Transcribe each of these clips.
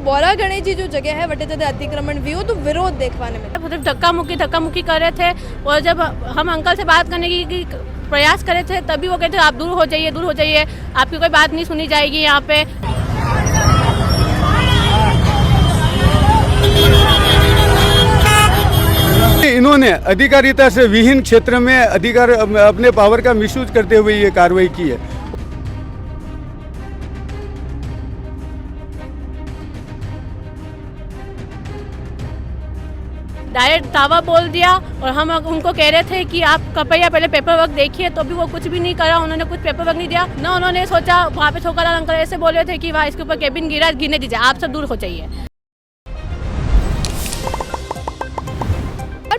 बोरा गणेश जी जो जगह है वटे अतिक्रमण भी हो तो विरोध देखवाने में धक्का मुक्की कर रहे थे। और जब हम अंकल से बात करने की प्रयास करे थे तभी वो कहते आप दूर हो जाइए, आपकी कोई बात नहीं सुनी जाएगी यहाँ पे। इन्होंने अधिकारिता से विहीन क्षेत्र में अधिकार अपने पावर का मिसयूज करते हुए ये कार्रवाई की है। डायरेक्ट दावा बोल दिया और हम उनको कह रहे थे कि आप कृपया पहले पेपर वर्क देखिए, तो भी वो कुछ भी नहीं करा। उन्होंने कुछ पेपर वर्क नहीं दिया ना। उन्होंने सोचा, वहाँ पे छोकरालाल अंकल ऐसे बोल रहे थे कि वहाँ इसके ऊपर केबिन गिरने दीजिए, आप सब दूर हो जाइए।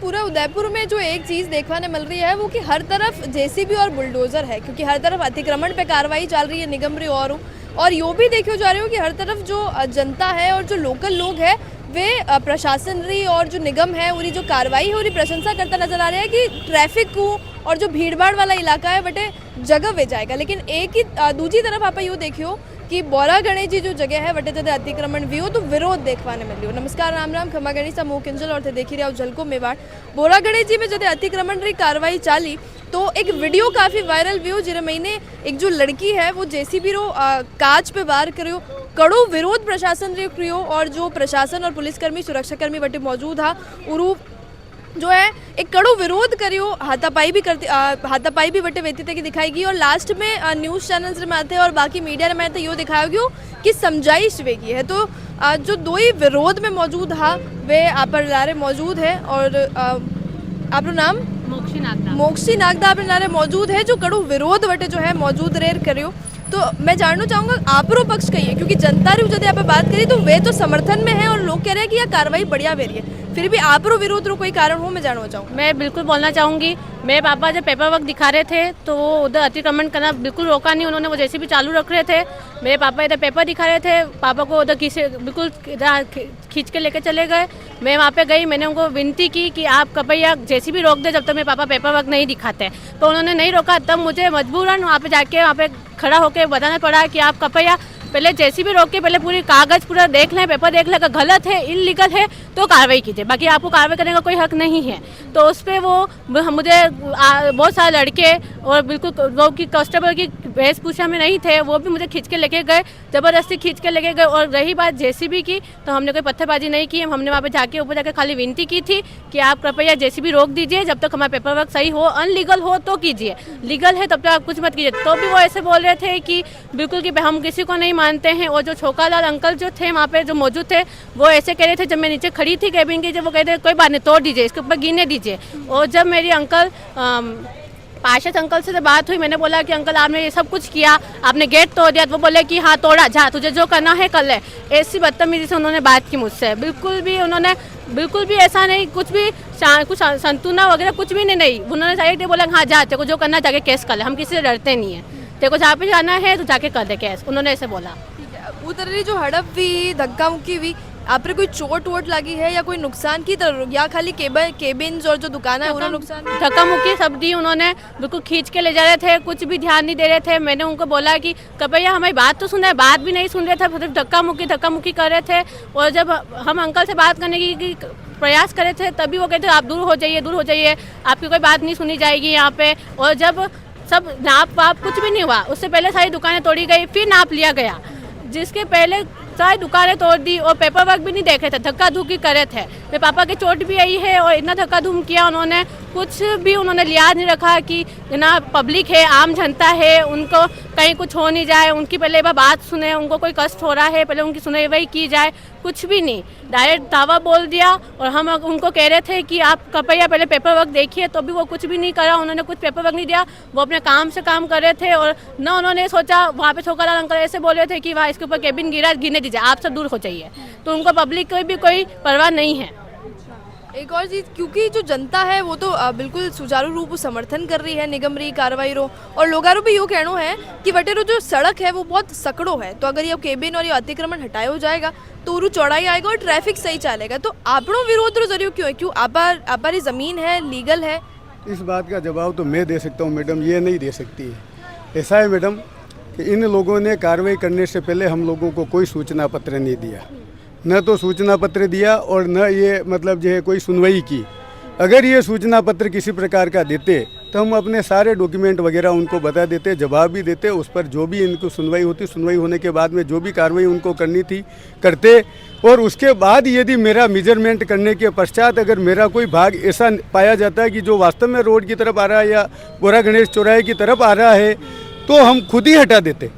पूरा उदयपुर में जो एक चीज़ देखने मिल रही है वो कि हर तरफ जेसीबी और बुलडोजर है, क्योंकि हर तरफ अतिक्रमण पे कार्रवाई चल रही है निगम री और यो भी देखो जा रहे हो कि हर तरफ जो जनता है और जो लोकल लोग हैं वे प्रशासन री और जो निगम है उनकी जो कार्रवाई है उनकी प्रशंसा करता नजर आ रहा है कि ट्रैफिक को और जो भीड़ भाड़ वाला इलाका है बटे जगह वे जाएगा। लेकिन एक ही दूसरी तरफ आप यो देखियो कि बोरा गणेश जी जो जगह है वटे अतिक्रमण भी हो तो विरोध देखवाने मिल रही हो। नमस्कार, राम राम, खमा गणेश मो किंजल और थे देखी रहा झलको मेवाड़। बोरा गणेश जी में जब अतिक्रमण री कार्रवाई चाली तो एक वीडियो काफ़ी वायरल हुई जिरे महीने एक जो लड़की है वो जेसीबी रो कांच पे वार करो, कड़ो विरोध प्रशासन रे करियो और जो प्रशासन और पुलिसकर्मी सुरक्षाकर्मी वटे मौजूद हा उरू जो है एक कड़ो विरोध करियो, हाथापाई भी वटे व्यतीत की दिखाएगी। और लास्ट में न्यूज़ चैनल्स में आते और बाकी मीडिया में आते यो दिखाया गयो कि समझाइश वेगी है। तो जो दो ही विरोध में मौजूद हा वे आप लारे मौजूद है। और आप नाम मोक्षी नागदा आप लारे मौजूद है जो कड़ो विरोध वटे जो है मौजूद रेर करियो। तो मैं जानना चाहूँगा आपरो पक्ष कहिए, क्योंकि जनता रू जब आप बात करी तो वे तो समर्थन में है और लोग कह रहे हैं कि यह कार्रवाई बढ़िया वे रही है, फिर भी आपरो विरोध रो कोई कारण हो मैं जानना चाहूँगा। मैं बिल्कुल बोलना चाहूँगी, मेरे पापा जब पेपर वर्क दिखा रहे थे तो वो उधर अतिक्रमण करना बिल्कुल रोका नहीं उन्होंने, वो जैसे भी चालू रख रहे थे। मेरे पापा इधर पेपर दिखा रहे थे, पापा को उधर बिल्कुल खींच के लेके चले गए। मैं वहाँ पे गई, मैंने उनको विनती की कि आप कृपया जैसे भी रोक दे जब तक मेरे पापा पेपर वर्क नहीं दिखाते, तो उन्होंने नहीं रोका। तब मुझे मजबूरन वहाँ पे जाके वहाँ पे खड़ा होकर बताना पड़ा कि आप कृपया पहले जैसे भी रोक के पहले पूरी कागज़ पूरा देख लें, पेपर देख लें, अगर गलत है इलीगल है तो कार्रवाई कीजिए, बाकी आपको कार्रवाई करने का कोई हक नहीं है। तो उस पर वो मुझे बहुत सारे लड़के और बिल्कुल वो की कस्टमर की वेशभूषा में नहीं थे, वो भी मुझे खींच के लेके गए, ज़बरदस्ती खींच के लेके गए। और रही बात जेसीबी की, तो हमने कोई पत्थरबाजी नहीं की, हमने वहाँ पे जाके ऊपर जाकर खाली विनती की थी कि आप कृपया जेसीबी रोक दीजिए जब तक हमारा पेपर वर्क सही हो, अनलीगल हो तो कीजिए, लीगल है तब तक आप कुछ मत कीजिए। तो भी वो ऐसे बोल रहे थे कि बिल्कुल कि हम किसी को नहीं मानते हैं। और जो छोकरालाल अंकल जो थे वहाँ पे जो मौजूद थे वो ऐसे कह रहे थे, जब मैं नीचे खड़ी थी केबिन की, जब वो कहते कोई बात नहीं तोड़ दीजिए, इसके ऊपर गिरने दीजिए। और जब मेरी अंकल पार्षद अंकल से बात हुई, मैंने बोला कि अंकल आपने ये सब कुछ किया, आपने गेट तोड़ दिया, तो वो बोले कि हाँ तोड़ा, जा तुझे जो करना है कर ले। ऐसी बदतमीजी से उन्होंने बात की मुझसे, बिल्कुल भी ऐसा नहीं, कुछ भी कुछ संतुना वगैरह कुछ भी नहीं। उन्होंने डायरेक्ट बोला हाँ जा, तेरे को जो करना जाके केस कर ले, हम किसी से डरते नहीं है, तेरे को जहाँ पे जाना है तो जाके कर दे केस, उन्होंने ऐसे बोला। उधर जो हड़प हुई, धक्का मुक्की हुई, आप पे कोई चोट वोट लगी है या कोई नुकसान की तरह, या खाली केबिन और जो दुकान है उन्होंने नुकसान? धक्का मुक्की सब दी उन्होंने, बिल्कुल खींच के ले जा रहे थे, कुछ भी ध्यान नहीं दे रहे थे। मैंने उनको बोला कि कृपया हमारी बात तो सुने, बात भी नहीं सुन रहे थे, सिर्फ धक्का मुक्की कर रहे थे। और जब हम अंकल से बात करने की प्रयास करे थे तभी वो कहते आप दूर हो जाइए, आपकी कोई बात नहीं सुनी जाएगी यहाँ पे। और जब सब नाप वाप कुछ भी नहीं हुआ, उससे पहले सारी दुकानें तोड़ी गई, फिर नाप लिया गया, जिसके पहले सारी दुकानें तोड़ दी और पेपर वर्क भी नहीं देखे थे, धक्का धुक्की करे थे। मेरे पापा की चोट भी आई है और इतना धक्का धूम किया उन्होंने, कुछ भी उन्होंने लिहाज नहीं रखा कि ना पब्लिक है, आम जनता है, उनको कहीं कुछ हो नहीं जाए, उनकी पहले बात सुने, उनको कोई कष्ट हो रहा है पहले उनकी सुनवाई की जाए, कुछ भी नहीं, डायरेक्ट दावा बोल दिया। और हम उनको कह रहे थे कि आप कृपया पहले पेपर वर्क देखिए, तो भी वो कुछ भी नहीं करा, उन्होंने कुछ पेपर वर्क नहीं दिया, वो अपने काम से काम कर रहे थे। और न उन्होंने सोचा, वहाँ पे छोकरालाल अंकल ऐसे बोल रहे थे कि वहाँ इसके ऊपर केबिन गिरने दीजिए, आप सब दूर हो जाइए, तो उनको पब्लिक की भी कोई परवाह नहीं है। एक और चीज़, क्योंकि जो जनता है वो तो बिल्कुल सुचारू रूप समर्थन कर रही है निगम री कार्रवाई रो, और लोगारो भी यो कहना है कि वटेरो जो सड़क है वो बहुत सकड़ो है, तो अगर ये केबिन और ये अतिक्रमण हटाया हो जाएगा तो उरू चौड़ाई आएगा और ट्रैफिक सही चलेगा। तो आपनो विरोध रो जरिए क्यों है, क्यों आपारी ज़मीन है, लीगल है? इस बात का जवाब तो मैं दे सकता हूँ मैडम, ये नहीं दे सकती है। ऐसा है मैडम कि इन लोगों ने कार्रवाई करने से पहले हम लोगों को कोई सूचना पत्र नहीं दिया, न तो सूचना पत्र दिया और न ये मतलब जो है कोई सुनवाई की। अगर ये सूचना पत्र किसी प्रकार का देते तो हम अपने सारे डॉक्यूमेंट वगैरह उनको बता देते, जवाब भी देते, उस पर जो भी इनको सुनवाई होती, सुनवाई होने के बाद में जो भी कार्रवाई उनको करनी थी करते। और उसके बाद यदि मेरा मेजरमेंट करने के पश्चात अगर मेरा कोई भाग ऐसा पाया जाता है कि जो वास्तव में रोड की तरफ आ रहा है या गोरा गणेश चौराहे की तरफ आ रहा है तो हम खुद ही हटा देते।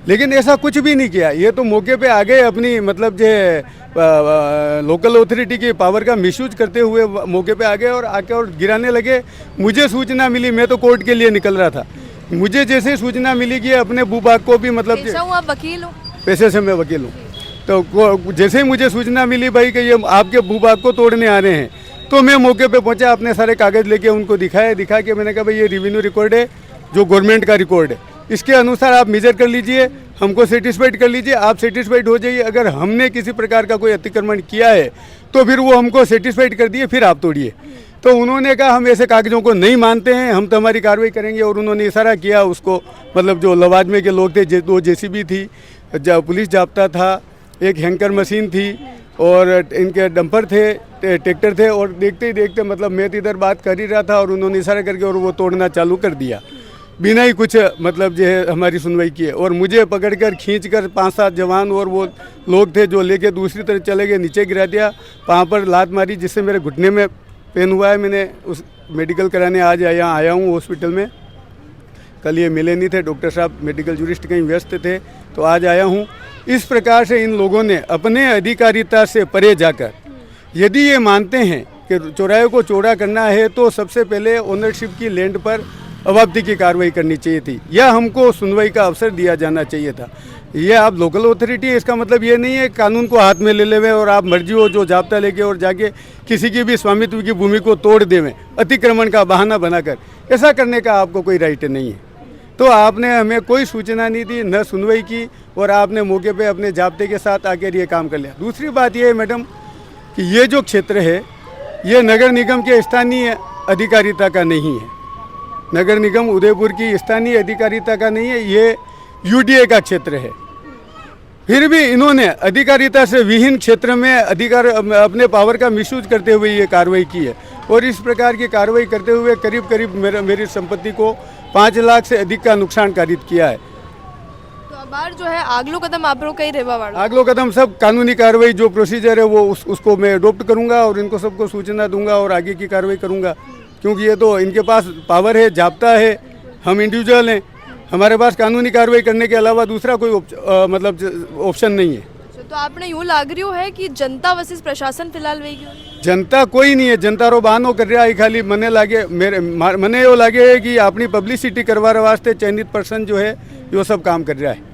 लेकिन ऐसा कुछ भी नहीं किया। ये तो मौके पे आ गए अपनी मतलब जो लोकल अथॉरिटी की पावर का मिसयूज करते हुए मौके पे आ गए और आके और गिराने लगे। मुझे सूचना मिली, मैं तो कोर्ट के लिए निकल रहा था, मुझे जैसे सूचना मिली कि अपने भूभाग को भी मतलब पेशा हूँ, आप वकील हो? पैसे से मैं वकील हूँ। तो जैसे ही मुझे सूचना मिली भाई कि ये आपके भूभाग को तोड़ने आ रहे हैं तो मैं मौके पे पहुंचा, अपने सारे कागज़ लेके उनको दिखा के मैंने कहा भाई ये रेवेन्यू रिकॉर्ड है जो गवर्नमेंट का रिकॉर्ड है, इसके अनुसार आप मेजर कर लीजिए, हमको सेटिस्फाइड कर लीजिए, आप सेटिस्फाइड हो जाइए। अगर हमने किसी प्रकार का कोई अतिक्रमण किया है तो फिर वो हमको सेटिस्फाइड कर दिए, फिर आप तोड़िए। तो उन्होंने कहा हम ऐसे कागज़ों को नहीं मानते हैं, हम तो हमारी कार्रवाई करेंगे। और उन्होंने इशारा किया उसको, मतलब जो लवाजमे के लोग थे, दो जेसीबी थी, पुलिस जाब्ता था, एक हैंकर मशीन थी और इनके डंपर थे, ट्रैक्टर थे। और देखते ही देखते मतलब मैं तो इधर बात कर ही रहा था और उन्होंने इशारा करके और वो तोड़ना चालू कर दिया बिना ही कुछ मतलब जो है हमारी सुनवाई किए। और मुझे पकड़कर खींचकर 5-7 जवान और वो लोग थे जो लेके दूसरी तरफ चले गए, नीचे गिरा दिया, पाँव पर लात मारी जिससे मेरे घुटने में पेन हुआ है। मैंने उस मेडिकल कराने आज यहाँ आया हूँ हॉस्पिटल में। कल ये मिले नहीं थे, डॉक्टर साहब मेडिकल जूरिस्ट कहीं व्यस्त थे, तो आज आया हूँ। इस प्रकार से इन लोगों ने अपने अधिकारिता से परे जाकर यदि ये मानते हैं कि चौराहे को चौड़ा करना है तो सबसे पहले ओनरशिप की लैंड पर अवाप्ति की कार्रवाई करनी चाहिए थी या हमको सुनवाई का अवसर दिया जाना चाहिए था। ये आप लोकल अथॉरिटी है, इसका मतलब ये नहीं है कानून को हाथ में ले लेवें और आप मर्जी हो जो जाब्ता लेके और जाके किसी की भी स्वामित्व की भूमि को तोड़ देवें अतिक्रमण का बहाना बनाकर। ऐसा करने का आपको कोई राइट नहीं है। तो आपने हमें कोई सूचना नहीं दी, न सुनवाई की और आपने मौके पे अपने जाब्ते के साथ आकर ये काम कर लिया। दूसरी बात ये है मैडम कि ये जो क्षेत्र है ये नगर निगम के स्थानीय अधिकारिता का नहीं है, नगर निगम उदयपुर की स्थानीय अधिकारिता का नहीं है, ये यूडीए का क्षेत्र है। फिर भी इन्होंने अधिकारिता से विहीन क्षेत्र में अधिकार अपने पावर का मिसयूज करते हुए ये कार्रवाई की है। और इस प्रकार की कार्रवाई करते हुए करीब करीब मेरी संपत्ति को 5 लाख से अधिक का नुकसान कारित किया है। तो अब बार जो है आगलो कदम आप लोग कहीं रेवा वाला आगलो कदम सब कानूनी कार्रवाई जो प्रोसीजर है वो उसको मैं अडोप्ट करूंगा और इनको सबको सूचना दूंगा और आगे की कार्रवाई करूंगा। क्योंकि ये तो इनके पास पावर है, जाब्ता है, हम इंडिविजुअल हैं, हमारे पास कानूनी कार्रवाई करने के अलावा दूसरा कोई मतलब ऑप्शन नहीं है। तो आपने यूँ लाग रही हो है कि जनता वर्सेस प्रशासन फिलहाल वही जनता कोई नहीं है, जनता रो बहानो कर रहा है खाली। मने लागे मने यो लागे है कि अपनी पब्लिसिटी करवाने वास्ते चयनित पर्सन जो है यो सब काम कर रहा है।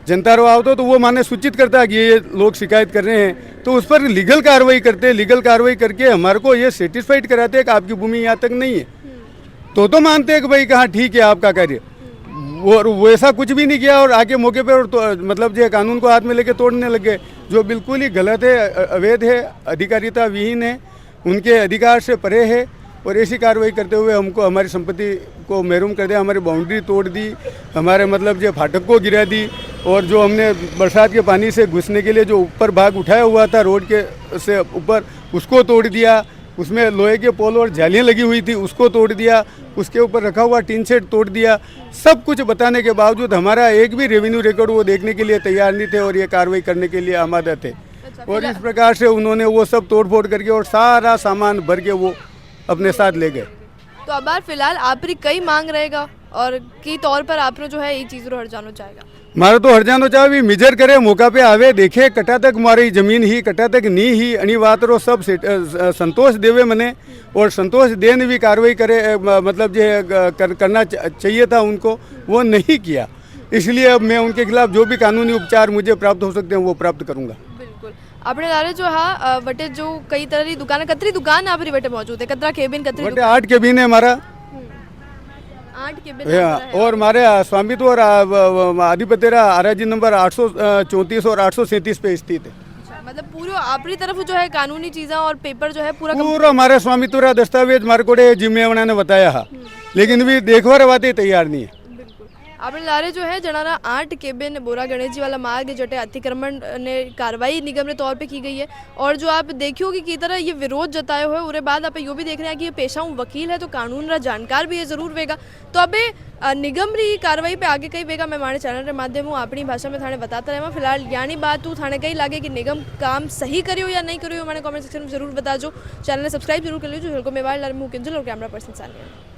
जनता रो आवतो तो वो माने सूचित करता है कि ये लोग शिकायत कर रहे हैं तो उस पर लीगल कार्रवाई करते हैं। लीगल कार्रवाई करके हमारे को ये सेटिस्फाइड कराते हैं कि आपकी भूमि यहाँ तक नहीं है तो मानते हैं कि भाई कहाँ ठीक है आपका कार्य। वो ऐसा कुछ भी नहीं किया और आके मौके पे और तो, मतलब जो कानून को हाथ में लेके तोड़ने लगे, जो बिल्कुल ही गलत है, अवैध है, अधिकारिता विहीन है, उनके अधिकार से परे है। और ऐसी कार्रवाई करते हुए हमको हमारी संपत्ति को महरूम कर दिया, हमारी बाउंड्री तोड़ दी, हमारे मतलब जो फाटक को गिरा दी और जो हमने बरसात के पानी से घुसने के लिए जो ऊपर भाग उठाया हुआ था रोड के से ऊपर उसको तोड़ दिया, उसमें लोहे के पोल और जालियाँ लगी हुई थी उसको तोड़ दिया, उसके ऊपर रखा हुआ टीन शेड तोड़ दिया। सब कुछ बताने के बावजूद हमारा एक भी रेवेन्यू रिकॉर्ड वो देखने के लिए तैयार नहीं थे और ये कार्रवाई करने के लिए आमादा थे। और इस प्रकार से उन्होंने वो सब तोड़ फोड़ करके और सारा सामान भर के वो अपने साथ ले गए। तो अब बार फिलहाल आप कई मांग रहेगा और की तौर पर आप जो है ये चीज़ हट जाना चाहेगा? मारो तो हट जानो चाहे मिजर करे, मौका पे आवे, देखे कटा तक मारी जमीन ही कटा तक नी ही अणी बात रो सब संतोष देवे मने और संतोष देने भी कार्रवाई करे, मतलब जो करना चाहिए था उनको, वो नहीं किया। इसलिए अब मैं उनके खिलाफ जो भी कानूनी उपचार मुझे प्राप्त हो सकते हैं वो प्राप्त करूँगा। बिल्कुल આપણે તારે जो हाँ वटे जो कई तरह की दुकान कतरी दुकान आप वटे मौजूद है, कतरा केबिन कतरी वटे 8 केबिन है हमारा, 8 केबिन और हमारे स्वामित्व और आधिपत्य आराजी नंबर 834 और 837 पे स्थित है। मतलब पूरा अपनी तरफ जो है कानूनी चीज़ें और पेपर जो है पूरा हमारे स्वामित्व दस्तावेज हमारे को जिम्मेवार ने बताया है, लेकिन भी देखवा बातें तैयार नहीं है। આપણે લારે जो है जनारा 8 केबिन बोरा गणेश जी वाला मार्ग जटे अतिक्रमण ने कार्रवाई निगम के तौर पे की गई है। और जो आप देखियो कि की तरह ये विरोध जतायो है उसके बाद आप यो भी देख रहे हैं कि ये पेशाऊ वकील है तो कानून रा जानकार भी है जरूर वेगा। तो अबे निगम री कार्रवाई पे आगे कई वेगा मैं माने चैनल के माध्यम हूँ अपनी भाषा में थाने बताता रहा। फिलहाल यानी बात तू थाने कहीं लगे कि निगम काम सही करियो या नहीं करियो मैंने कमेंट सेक्शन में जरूर बता जो। चैनल ने सब्सक्राइब जरूर कर लीजिए। मेवाड़ लारे मुँह किंजल और कैमरा पर्सन सानिया।